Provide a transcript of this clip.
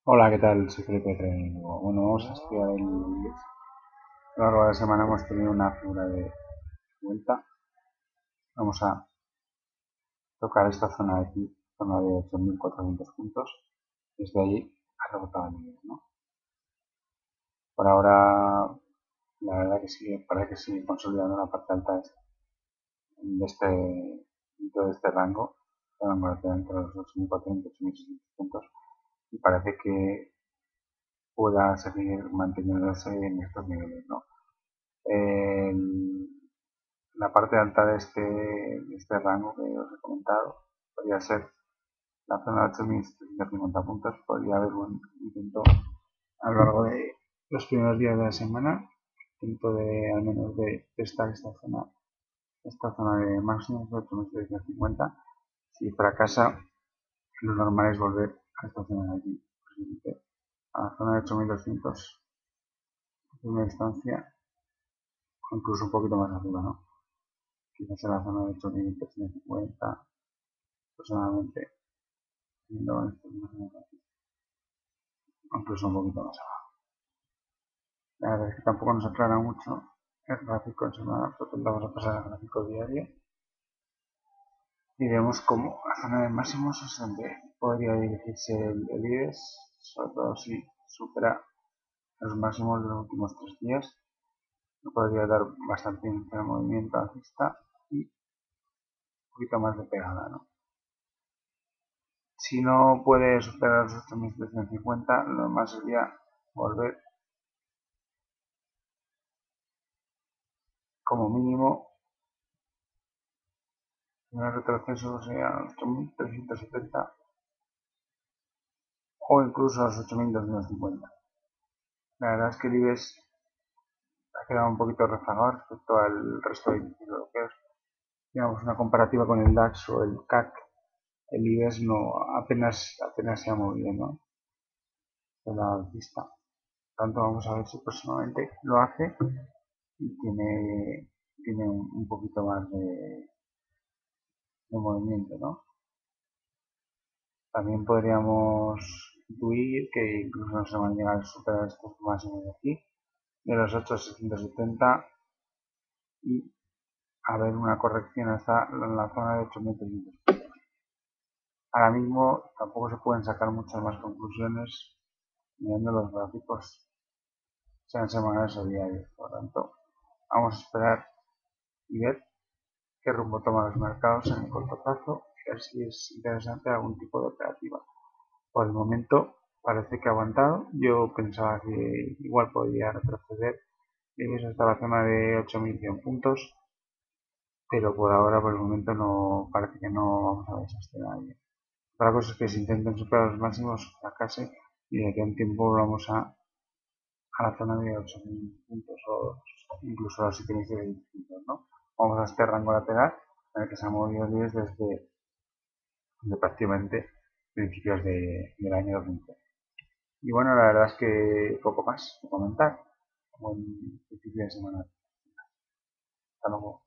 Hola, ¿qué tal? Soy Felipe Trading. Bueno, vamos a estudiar el inglés. A lo largo de la semana hemos tenido una figura de vuelta. Vamos a tocar esta zona de aquí, zona de 8.400 puntos. Desde ahí ha rebotado el nivel, ¿no? Por ahora, la verdad que sí, parece que sigue consolidando la parte alta dentro de este rango lateral entre los 8.400 y 8.600 puntos. Y parece que pueda seguir manteniéndose en estos niveles, ¿no? El- la parte alta de este rango que os he comentado podría ser la zona de 8.750 puntos. Podría haber un intento a lo largo de los primeros días de la semana, intento de al menos de testar esta zona de máximos de 8.750. Si fracasa, lo normal es volver a esta zona de aquí, a la zona de 8.200 en primera instancia, o incluso un poquito más arriba, ¿no? Quizás en la zona de 8.350 aproximadamente, viendo estos más o menos aquí, incluso un poquito más abajo. La verdad es que tampoco nos aclara mucho el gráfico en semana, por lo tanto vamos a pasar al gráfico diario y vemos cómo la zona de máximos es donde podría dirigirse el IBEX, sobre todo si supera los máximos de los últimos 3 días. Podría dar bastante movimiento alcista y un poquito más de pegada, ¿no? Si no puede superar los 8.350, lo normal sería volver como mínimo en el retroceso sea a los 8.370 o incluso a los 8.250. La verdad es que el IBEX ha quedado un poquito rezagado respecto al resto de índices europeos. Digamos, una comparativa con el DAX o el CAC, el IBEX no apenas se ha movido, ¿no? De la alcista. Por tanto, vamos a ver si próximamente lo hace y tiene un poquito más de movimiento, ¿no? También podríamos intuir que incluso no se van a llegar a superar estos máximos de aquí, de los 8.670, y haber una corrección hasta la zona de 8.300. Ahora mismo tampoco se pueden sacar muchas más conclusiones mirando los gráficos, sean semanales o diarios. Por lo tanto, vamos a esperar y ver qué rumbo toman los mercados en el corto plazo y ver si es interesante algún tipo de operativa. Por el momento parece que ha aguantado. Yo pensaba que igual podía retroceder hasta la zona de 8.100 puntos, pero por ahora, por el momento, no parece que no vamos a ver ese escenario. Otra cosa es que si intenten superar los máximos, fracase y de aquí a un tiempo volvamos a la zona de 8.000 puntos o incluso a los 7.000 puntos, ¿no? Vamos a este rango lateral en el que se ha movido desde prácticamente principios del año 2020. Y bueno, la verdad es que poco más que comentar. Buen principio de semana. Hasta luego.